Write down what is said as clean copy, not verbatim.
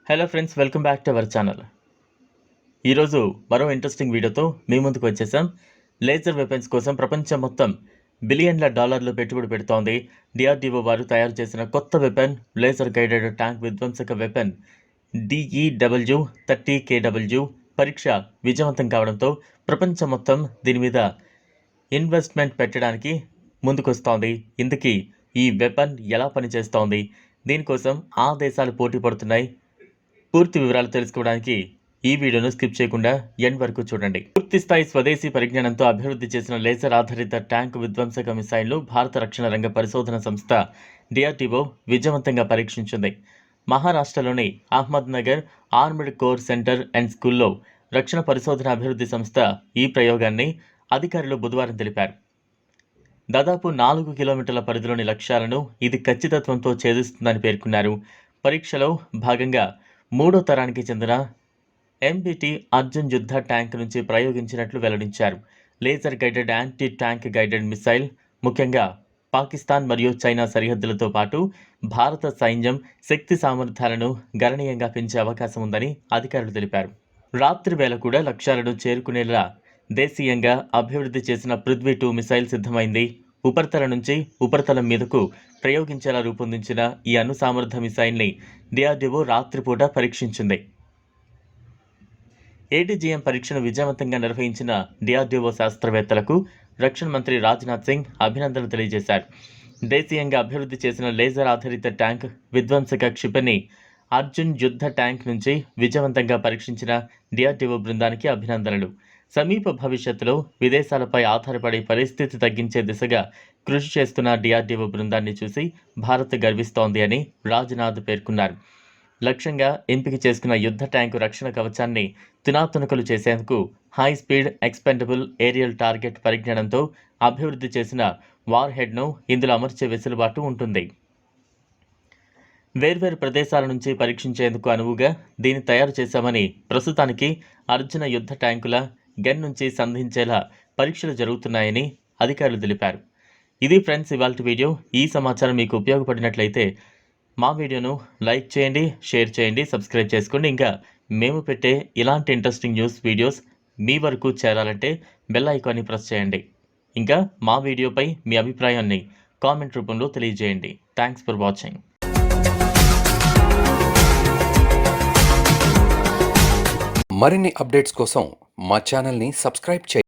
Hello friends, welcome back to our channel. ఈరోజు మరో interesting వీడియోతో మీ ముందుకు వచ్చేసాం. లేజర్ వెపన్స్ కోసం ప్రపంచం మొత్తం బిలియన్ల డాలర్లు పెట్టుబడి పెడుతోంది. డిఆర్డీఓ వారు తయారు చేసిన కొత్త వెపన్ లేజర్ గైడెడ్ ట్యాంక్ విధ్వంసక వెపన్ DEW-30KW పరీక్ష విజయవంతం కావడంతో ప్రపంచం మొత్తం దీని మీద ఇన్వెస్ట్మెంట్ పెట్టడానికి ముందుకొస్తోంది. ఇందుకీ ఈ వెపన్ ఎలా పనిచేస్తోంది, దీనికోసం ఆ దేశాలు పోటీ పడుతున్నాయి. పూర్తి వివరాలు తెలుసుకోవడానికి ఈ వీడియోను స్కిప్ చేయకుండా ఎండ్ వరకు చూడండి. పూర్తి స్థాయి స్వదేశీ పరిజ్ఞానంతో అభివృద్ధి చేసిన లేజర్ ఆధారిత ట్యాంక్ విధ్వంసక మిసైల్ను భారత రక్షణ రంగ పరిశోధన సంస్థ డిఆర్డీఓ విజయవంతంగా పరీక్షించింది. మహారాష్ట్రలోని Ahmednagar armed core centre and స్కూల్లో రక్షణ పరిశోధన అభివృద్ధి సంస్థ ఈ ప్రయోగాన్ని అధికారులు బుధవారం తెలిపారు. దాదాపు 4 కిలోమీటర్ల పరిధిలోని లక్ష్యాలను ఇది ఖచ్చితత్వంతో ఛేదిస్తుందని పేర్కొన్నారు. పరీక్షలో భాగంగా 3వ తరానికి చెందిన ఎంబిటి అర్జున్ యుద్ధ ట్యాంక్ నుంచి ప్రయోగించినట్లు వెల్లడించారు. Laser guided anti tank guided missile ముఖ్యంగా పాకిస్తాన్ మరియు చైనా సరిహద్దులతో పాటు భారత సైన్యం శక్తి సామర్థ్యాలను గణనీయంగా పెంచే అవకాశం ఉందని అధికారులు తెలిపారు. రాత్రి వేళ కూడా లక్ష్యాలను చేరుకునేలా దేశీయంగా అభివృద్ధి చేసిన పృథ్వీ 2 మిసైల్ సిద్ధమైంది. ఉపరితలం నుంచి ఉపరితలం మీదకు ప్రయోగించేలా రూపొందించిన ఈ అణుసామర్థ్య మిసైల్ని డిఆర్డీఓ రాత్రిపూట పరీక్షించింది. ఏటీజీఎం పరీక్షను విజయవంతంగా నిర్వహించిన డిఆర్డీఓ శాస్త్రవేత్తలకు రక్షణ మంత్రి రాజ్నాథ్ సింగ్ అభినందనలు తెలియజేశారు. దేశీయంగా అభివృద్ధి చేసిన లేజర్ ఆధారిత ట్యాంక్ విధ్వంసక క్షిపణి అర్జున్ యుద్ధ ట్యాంక్ నుంచి విజయవంతంగా పరీక్షించిన డిఆర్డీఓ బృందానికి అభినందనలు. సమీప భవిష్యత్తులో విదేశాలపై ఆధారపడే పరిస్థితి తగ్గించే దిశగా కృషి చేస్తున్న డిఆర్డీఓ బృందాన్ని చూసి భారత్ గర్విస్తోంది అని రాజ్నాథ్ పేర్కొన్నారు. లక్ష్యంగా ఎంపిక చేసుకున్న యుద్ధ ట్యాంకు రక్షణ కవచాన్ని తునాతునకలు చేసేందుకు high speed expendable aerial target పరిజ్ఞానంతో అభివృద్ధి చేసిన వార్ హెడ్ను ఇందులో అమర్చే వెసులుబాటు ఉంటుంది. వేర్వేరు ప్రదేశాల నుంచి పరీక్షించేందుకు అనువుగా దీన్ని తయారు చేశామని, ప్రస్తుతానికి అర్జున యుద్ధ ట్యాంకుల గన్ నుంచి సంధించేలా పరీక్షలు జరుగుతున్నాయని అధికారులు తెలిపారు. ఇది ఫ్రెండ్స్ ఇవాల్టి వీడియో. ఈ సమాచారం మీకు ఉపయోగపడినట్లయితే మా వీడియోను లైక్ చేయండి, షేర్ చేయండి, సబ్స్క్రైబ్ చేసుకోండి. ఇంకా మేము పెట్టే ఇలాంటి ఇంట్రెస్టింగ్ న్యూస్ వీడియోస్ మీ వరకు చేరాలంటే బెల్ ఐకాన్ని ప్రెస్ చేయండి. ఇంకా మా వీడియోపై మీ అభిప్రాయాన్ని కామెంట్ రూపంలో తెలియజేయండి. Thanks for watching. మరిన్ని అప్డేట్స్ కోసం మా ఛానల్ని సబ్స్క్రైబ్ చేయండి.